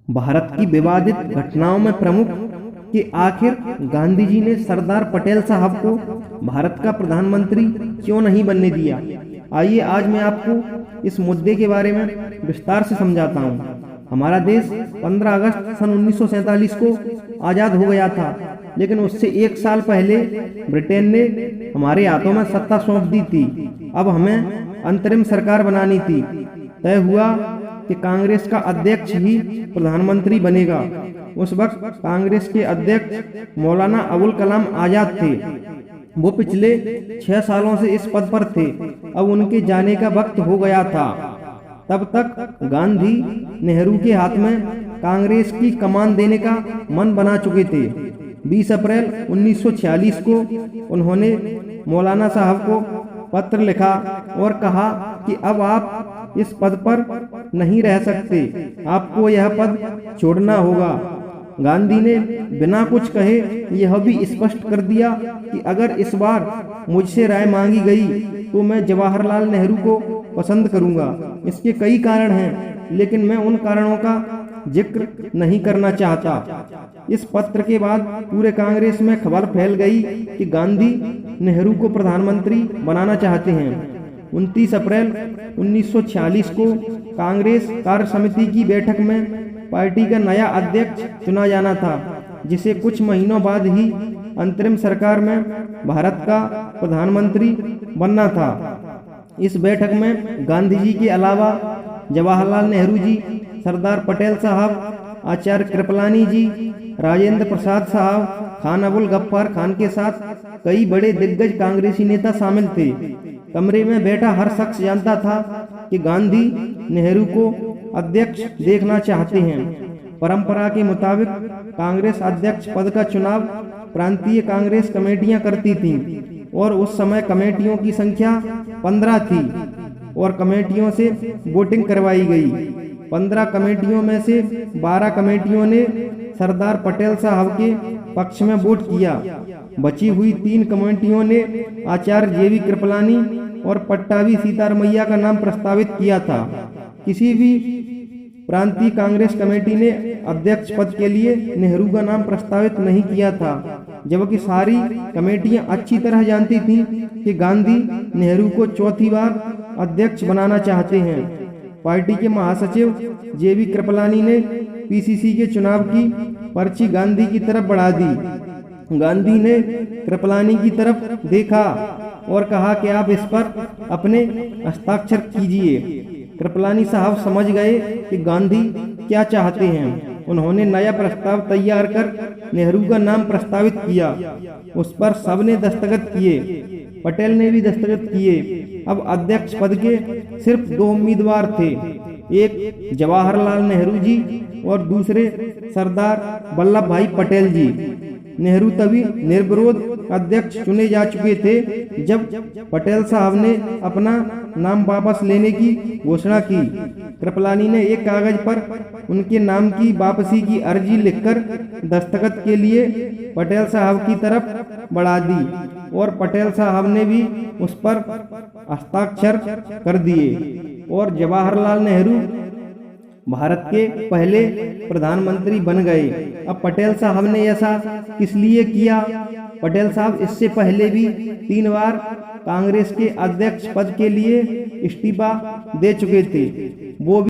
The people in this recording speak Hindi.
भारत की विवादित घटनाओं में प्रमुख कि आखिर गांधी जी ने सरदार पटेल साहब को भारत का प्रधानमंत्री क्यों नहीं बनने दिया। आइए आज मैं आपको इस मुद्दे के बारे में विस्तार से समझाता हूँ। हमारा देश 15 अगस्त सन 1947 को आज़ाद हो गया था, लेकिन उससे एक साल पहले ब्रिटेन ने हमारे हाथों में सत्ता सौंप दी थी। अब हमें अंतरिम सरकार बनानी थी। तय हुआ कि कांग्रेस का अध्यक्ष ही प्रधानमंत्री बनेगा। उस वक्त कांग्रेस के अध्यक्ष मौलाना अबुल कलाम आजाद थे। वो पिछले 6 सालों से इस पद पर थे। अब उनके जाने का वक्त हो गया था। तब तक गांधी नेहरू के हाथ में कांग्रेस की कमान देने का मन बना चुके थे। 20 अप्रैल 1946 को उन्होंने मौलाना साहब को पत्र लिखा और कहा कि अब आप इस पद पर नहीं रह सकते, आपको यह पद छोड़ना होगा। गांधी ने बिना कुछ कहे यह भी स्पष्ट कर दिया कि अगर इस बार मुझसे राय मांगी गई तो मैं जवाहरलाल नेहरू को पसंद करूंगा। इसके कई कारण हैं, लेकिन मैं उन कारणों का जिक्र नहीं करना चाहता। इस पत्र के बाद पूरे कांग्रेस में खबर फैल गई कि गांधी नेहरू को प्रधानमंत्री बनाना चाहते हैं। 29 अप्रैल 1946 को कांग्रेस कार्य समिति की बैठक में पार्टी का नया अध्यक्ष चुना जाना था, जिसे कुछ महीनों बाद ही अंतरिम सरकार में भारत का प्रधानमंत्री बनना था। इस बैठक में गांधी जी के अलावा जवाहरलाल नेहरू जी, सरदार पटेल साहब, आचार्य कृपलानी जी, राजेंद्र प्रसाद साहब, खान अबुल गफ्फार खान के साथ कई बड़े दिग्गज कांग्रेसी नेता शामिल थे। कमरे में बैठा हर शख्स जानता था कि गांधी नेहरू को अध्यक्ष देखना चाहते हैं। परंपरा के मुताबिक कांग्रेस अध्यक्ष पद का चुनाव प्रांतीय कांग्रेस कमेटियां करती थीं और उस समय कमेटियों की संख्या 15 थी और कमेटियों से वोटिंग करवाई गई। 15 कमेटियों में से 12 कमेटियों ने सरदार पटेल साहब के पक्ष में वोट किया। बची हुई 3 कमेटियों ने आचार्य जेवी कृपलानी और पट्टाभी सीतारमैया का नाम प्रस्तावित किया था। किसी भी प्रांतीय कांग्रेस कमेटी ने अध्यक्ष पद के लिए नेहरू का नाम प्रस्तावित नहीं किया था, जबकि सारी कमेटियां अच्छी तरह जानती थीं कि गांधी नेहरू को चौथी बार अध्यक्ष बनाना चाहते हैं। पार्टी के महासचिव जेवी कृपलानी ने पीसीसी के चुनाव की पर्ची गांधी की तरफ बढ़ा दी। गांधी ने कृपलानी की तरफ देखा और कहा कि आप इस पर अपने हस्ताक्षर कीजिए। कृपलानी साहब समझ गए कि गांधी क्या चाहते हैं। उन्होंने नया प्रस्ताव तैयार कर नेहरू का नाम प्रस्तावित किया। उस पर सबने दस्तखत किए, पटेल ने भी दस्तखत किए। अब अध्यक्ष पद के सिर्फ 2 उम्मीदवार थे, एक जवाहरलाल नेहरू जी और दूसरे सरदार वल्लभ भाई पटेल जी। नेहरू तभी निर्विरोध अध्यक्ष चुने जा चुके थे जब पटेल साहब ने अपना नाम वापस लेने की घोषणा की। कृपलानी ने एक कागज पर उनके नाम की वापसी की अर्जी लिखकर दस्तखत के लिए पटेल साहब की तरफ बढ़ा दी और पटेल साहब ने भी उस पर हस्ताक्षर कर दिए और जवाहरलाल नेहरू भारत के पहले प्रधानमंत्री बन गए। अब पटेल साहब ने ऐसा किस लिए किया? पटेल साहब इससे पहले भी 3 बार कांग्रेस के अध्यक्ष पद के लिए इस्तीफा दे चुके थे। वो भी